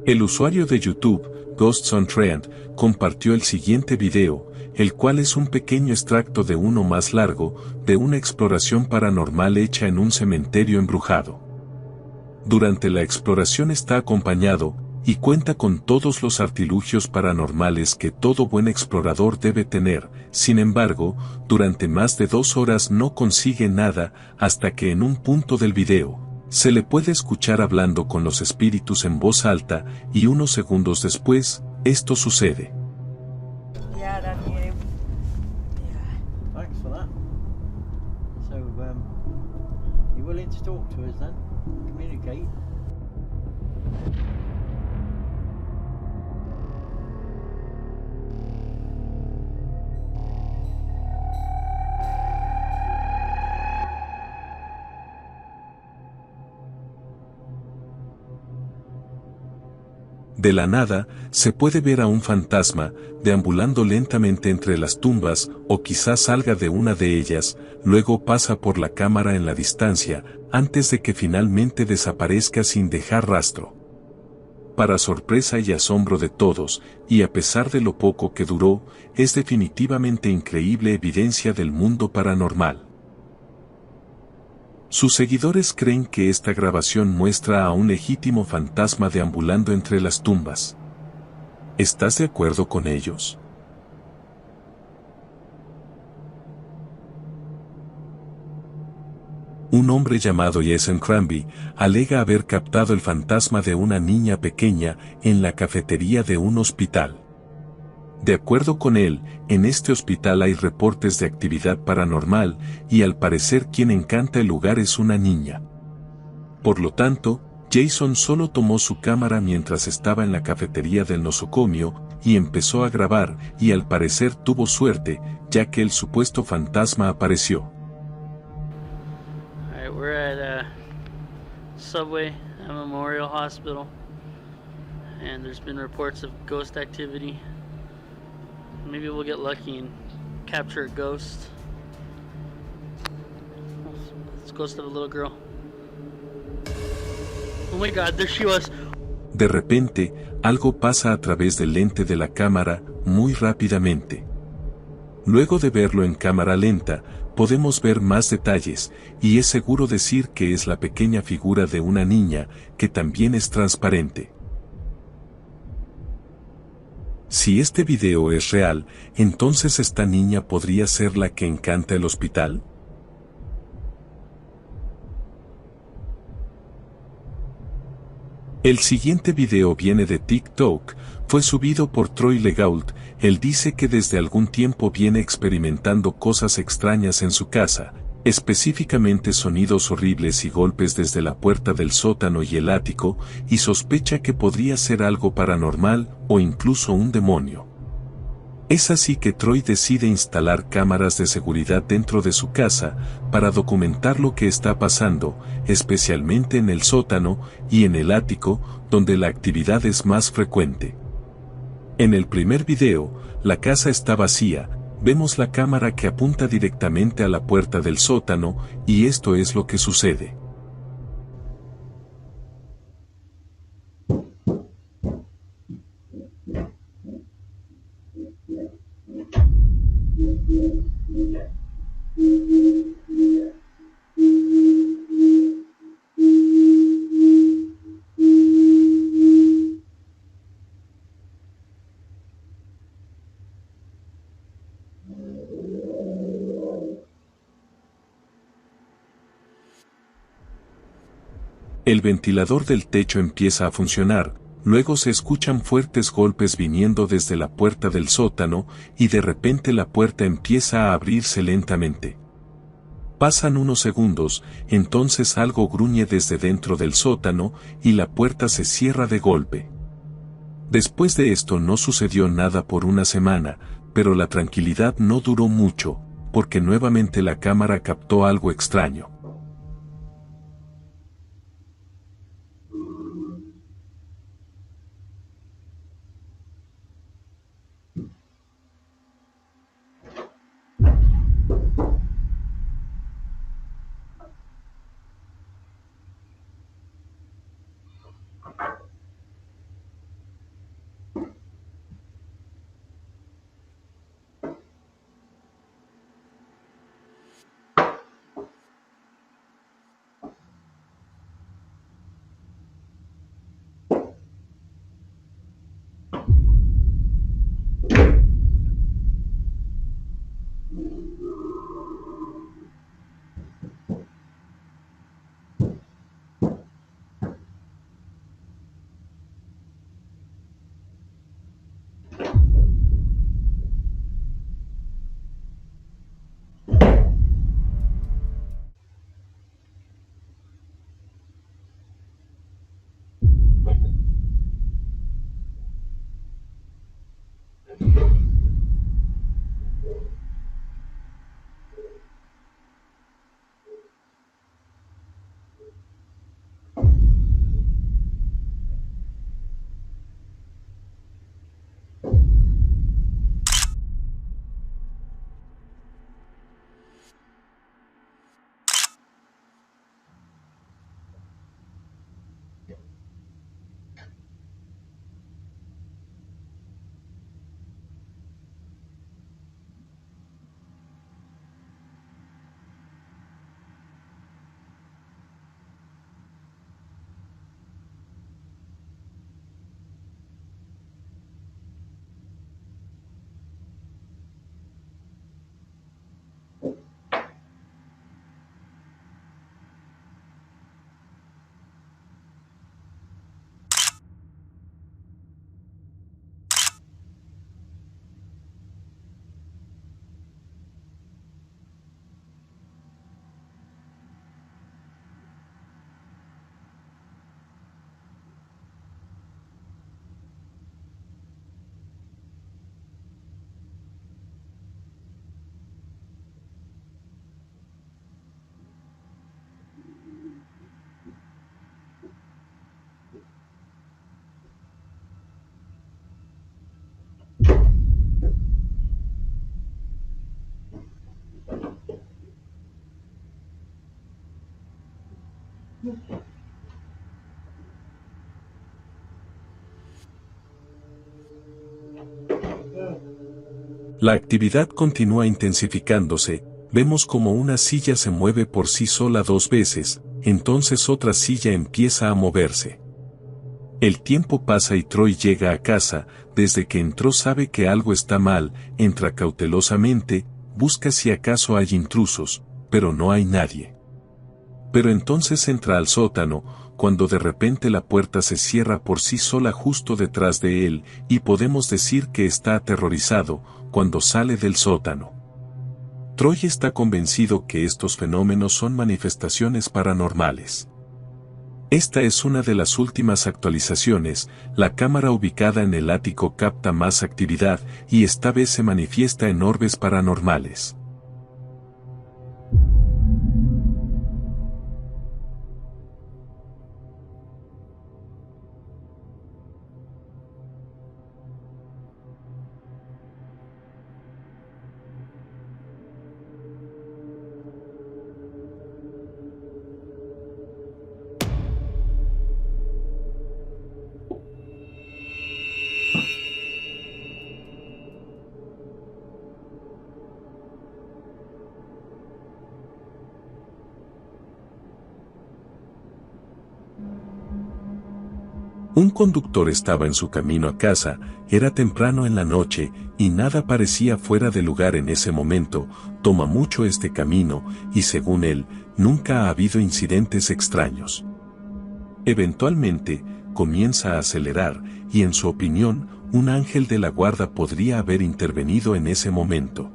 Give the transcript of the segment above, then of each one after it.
El usuario de YouTube, Ghosts on Trend, compartió el siguiente video, el cual es un pequeño extracto de uno más largo, de una exploración paranormal hecha en un cementerio embrujado. Durante la exploración está acompañado, y cuenta con todos los artilugios paranormales que todo buen explorador debe tener. Sin embargo, durante más de 2 horas no consigue nada, hasta que en un punto del video, se le puede escuchar hablando con los espíritus en voz alta, y unos segundos después, esto sucede. Yeah, that's it. Yeah. Thanks for that. So, you willing to talk to us then? Communicate? De la nada, se puede ver a un fantasma, deambulando lentamente entre las tumbas, o quizás salga de una de ellas, luego pasa por la cámara en la distancia, antes de que finalmente desaparezca sin dejar rastro. Para sorpresa y asombro de todos, y a pesar de lo poco que duró, es definitivamente increíble evidencia del mundo paranormal. Sus seguidores creen que esta grabación muestra a un legítimo fantasma deambulando entre las tumbas. ¿Estás de acuerdo con ellos? Un hombre llamado Jason Cranby alega haber captado el fantasma de una niña pequeña en la cafetería de un hospital. De acuerdo con él, en este hospital hay reportes de actividad paranormal, y al parecer quien encanta el lugar es una niña. Por lo tanto, Jason solo tomó su cámara mientras estaba en la cafetería del nosocomio, y empezó a grabar, y al parecer tuvo suerte, ya que el supuesto fantasma apareció. Alright, we're at Subway at Memorial Hospital, and there's been reports of ghost activity. Maybe we'll get lucky and capture a ghost. It's the ghost of a little girl. Oh my god, there she was. De repente, algo pasa a través del lente de la cámara, muy rápidamente. Luego de verlo en cámara lenta, podemos ver más detalles, y es seguro decir que es la pequeña figura de una niña, que también es transparente. Si este video es real, entonces esta niña podría ser la que encanta el hospital. El siguiente video viene de TikTok, fue subido por Troy Legault. Él dice que desde algún tiempo viene experimentando cosas extrañas en su casa, específicamente sonidos horribles y golpes desde la puerta del sótano y el ático, y sospecha que podría ser algo paranormal o incluso un demonio. Es así que Troy decide instalar cámaras de seguridad dentro de su casa para documentar lo que está pasando, especialmente en el sótano y en el ático, donde la actividad es más frecuente. En el primer video, la casa está vacía. Vemos la cámara que apunta directamente a la puerta del sótano, y esto es lo que sucede. El ventilador del techo empieza a funcionar, luego se escuchan fuertes golpes viniendo desde la puerta del sótano, y de repente la puerta empieza a abrirse lentamente. Pasan unos segundos, entonces algo gruñe desde dentro del sótano, y la puerta se cierra de golpe. Después de esto no sucedió nada por una semana, pero la tranquilidad no duró mucho, porque nuevamente la cámara captó algo extraño. La actividad continúa intensificándose, vemos como una silla se mueve por sí sola 2 veces, entonces otra silla empieza a moverse. El tiempo pasa y Troy llega a casa, desde que entró sabe que algo está mal, entra cautelosamente, busca si acaso hay intrusos, pero no hay nadie. Pero entonces entra al sótano, cuando de repente la puerta se cierra por sí sola justo detrás de él, y podemos decir que está aterrorizado, cuando sale del sótano. Troy está convencido que estos fenómenos son manifestaciones paranormales. Esta es una de las últimas actualizaciones, la cámara ubicada en el ático capta más actividad, y esta vez se manifiesta en orbes paranormales. Un conductor estaba en su camino a casa, era temprano en la noche, y nada parecía fuera de lugar en ese momento, toma mucho este camino, y según él, nunca ha habido incidentes extraños. Eventualmente, comienza a acelerar, y en su opinión, un ángel de la guarda podría haber intervenido en ese momento.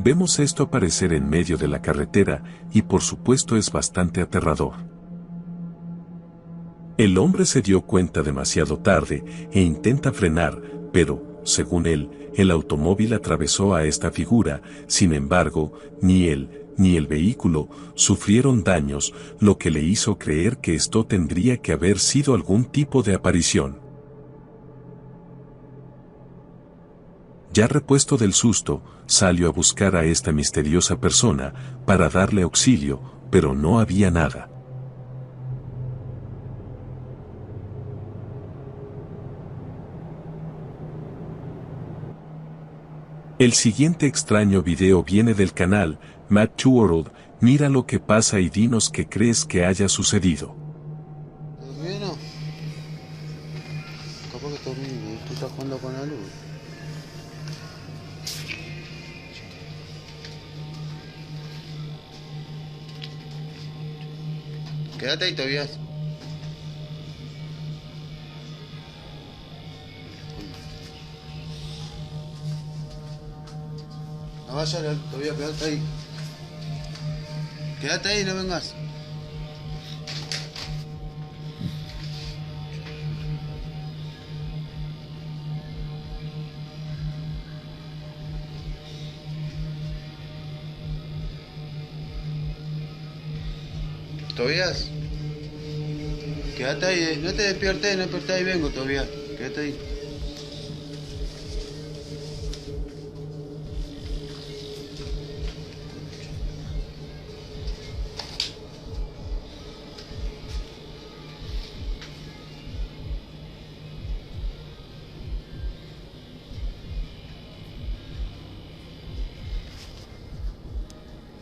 Vemos esto aparecer en medio de la carretera, y por supuesto es bastante aterrador. El hombre se dio cuenta demasiado tarde, e intenta frenar, pero, según él, el automóvil atravesó a esta figura, sin embargo, ni él, ni el vehículo, sufrieron daños, lo que le hizo creer que esto tendría que haber sido algún tipo de aparición. Ya repuesto del susto, salió a buscar a esta misteriosa persona, para darle auxilio, pero no había nada. El siguiente extraño video viene del canal, Mad to World, mira lo que pasa y dinos qué crees que haya sucedido. Bueno, capaz que está horrible, tú estás jugando con la luz. Quédate ahí, Tobias. No vayas, Tobias, quédate ahí. Quédate ahí, no vengas. Tobias, quédate ahí, no te despiertes, no despertés, ahí vengo, Tobias, quédate ahí.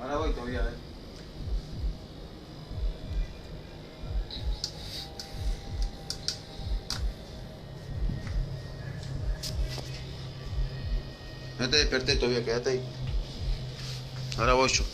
Ahora voy, Tobias, No te desperté, Tobias, quédate ahí. Ahora voy yo.